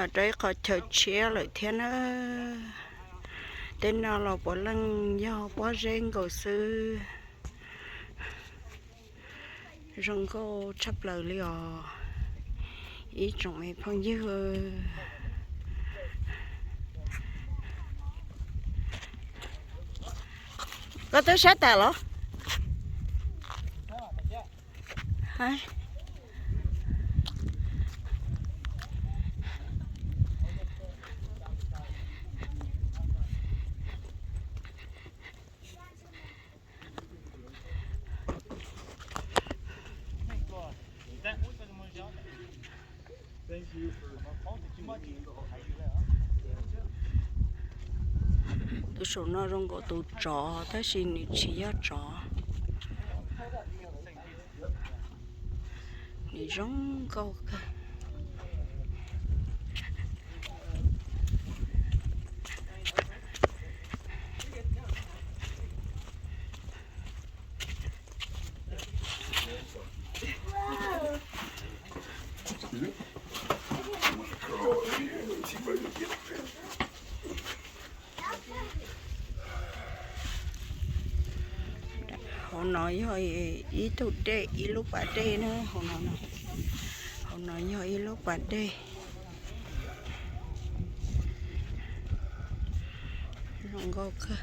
ở đây có chờ chia lại thế nữa tên nào là bỏ lăng do bỏ rèn cầu sư rong cô chấp lời liò ý trọng ấy phong dư có tới sát tà lắm hai tôi số nó rong có tụ trọ thế xin chỉ ra trọ đi rong câu họ nói hồi ý tụt đê ý lúc bà đê nữa họ nói hồi ý lúc bà đê rong câu cơ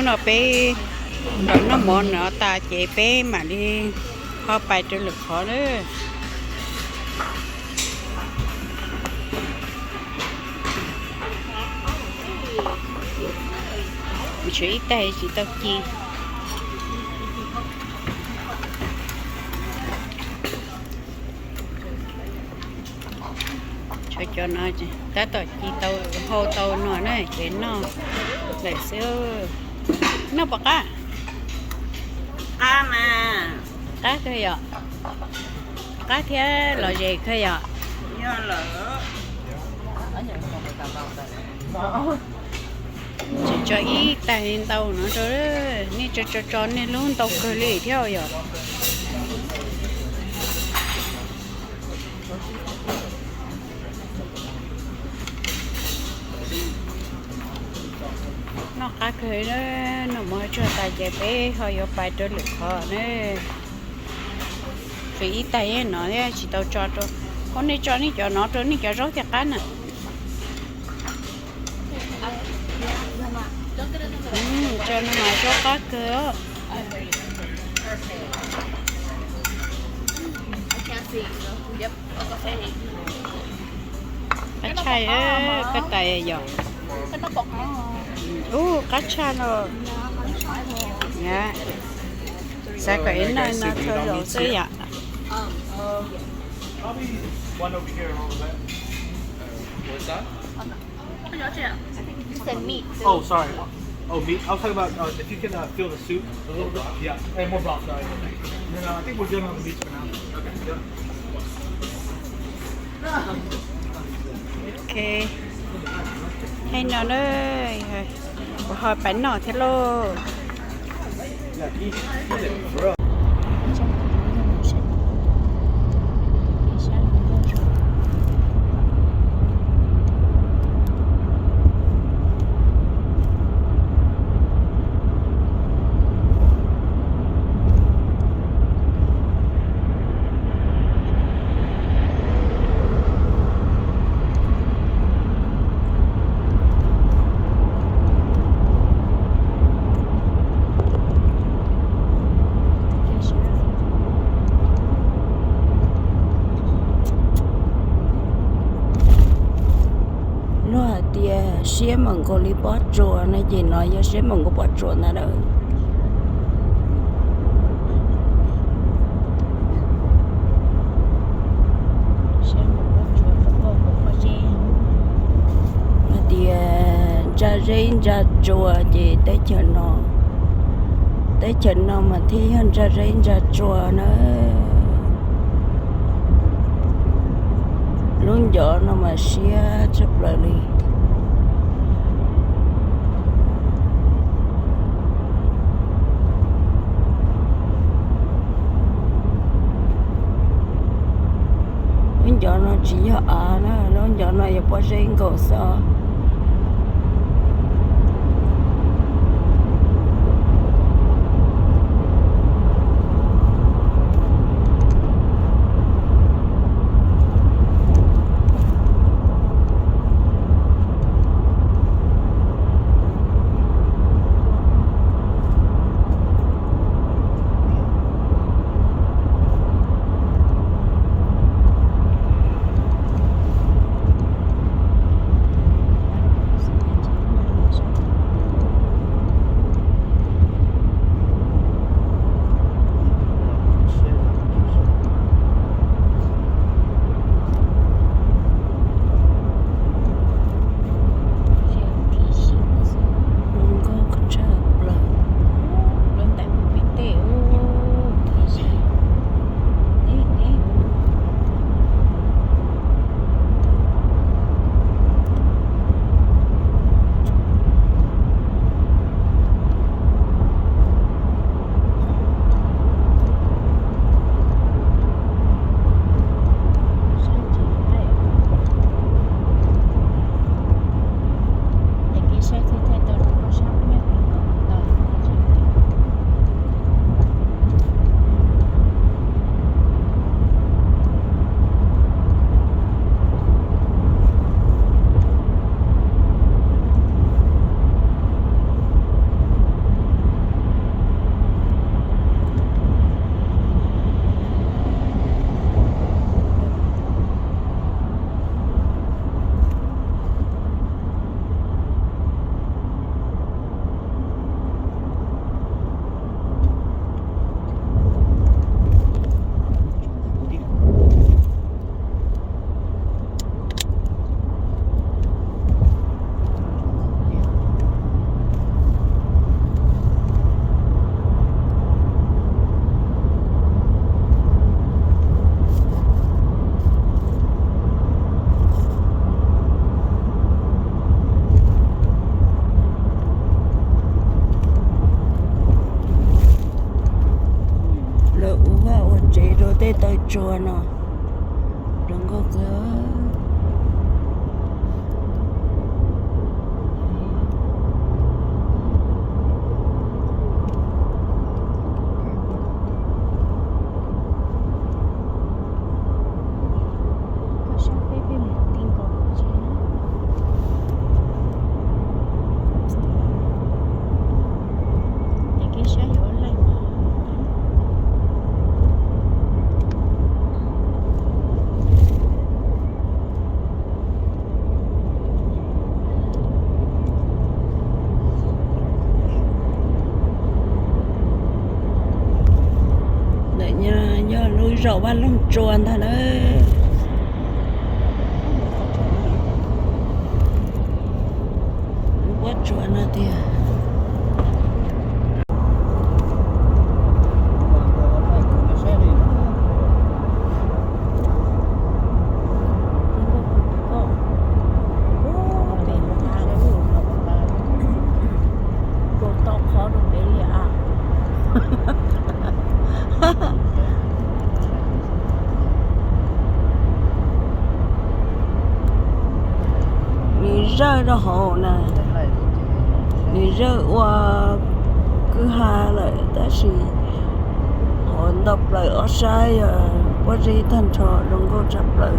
nó bé nó mòn nó ta chế bé mà đi khó bài cho lực khó nữa chỉ tay chỉ tao chi cho nó chứ ta tao chi tao hô tao nó này chế nó để xưa nó bạc á mà cá khơi ạ cá thế là gì khơi ạ do lỡ chỉ cho ít tay tàu nó cho đấy ni cho nên luôn tàu khơi lì theo vậy nó cá khơi đó nó mới cho tay chạy bé hơi có bài cho lực khó nè vì tay nó chỉ tao cho con này cho ní cho nó cho ní cho rốt cho cá nè cho nó mà cho cá cơ cá chay á cá tay giò cá chay rồi dạ sẽ có ít nơi nó thôi rồi xí ạ One over here, what was that? What's that? You said meat. Oh, sorry. Oh, meat. I was talking about if you can feel the soup a little bit. Yeah, and more broth. Sorry. And, I think we're good on the meats for now. Okay. Yeah. ok hay nó đây hỏi bánh nọ thế lô Yeah, eat it, bro. xe mừng có lý bó chùa này gì nói cho xe mừng có bó chùa nào đâu thì ra rinh ra chùa gì tới chợ nó mà thi hơn ra rinh ra chùa nữa luôn gió nó mà xe chấp lại đi giờ nó chỉ nó giờ nó giờ bỏ riêng cổ sao chùa nó đừng có cửa rau ba lông chuồn thôi đấy quá chuồn à thì rơi ra hồ nè đi rơi qua cứ hà lại ta chỉ hồn đập lại ở sai quá gì thành trò đừng có chập lại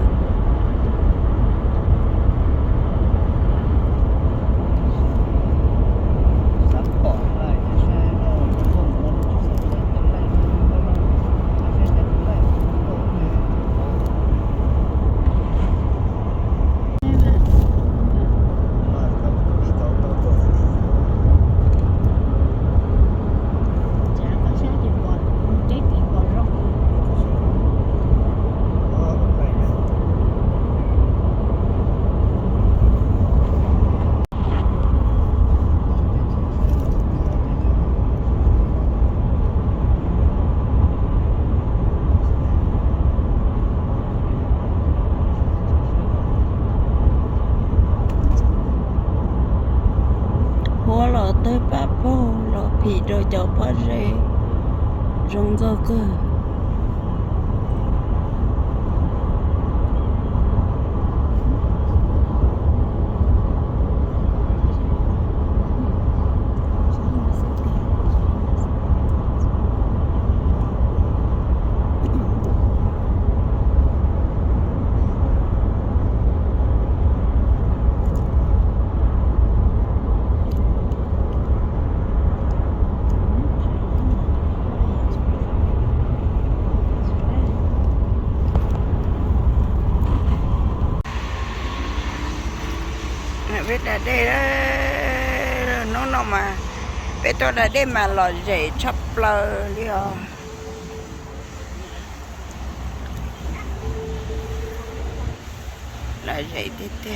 tới bà bố lo phì rồi cho bà rê rong cơ cơ biết là đây đó nó mà biết tôi là đây mà lò dễ chắp lơ đi là dễ thế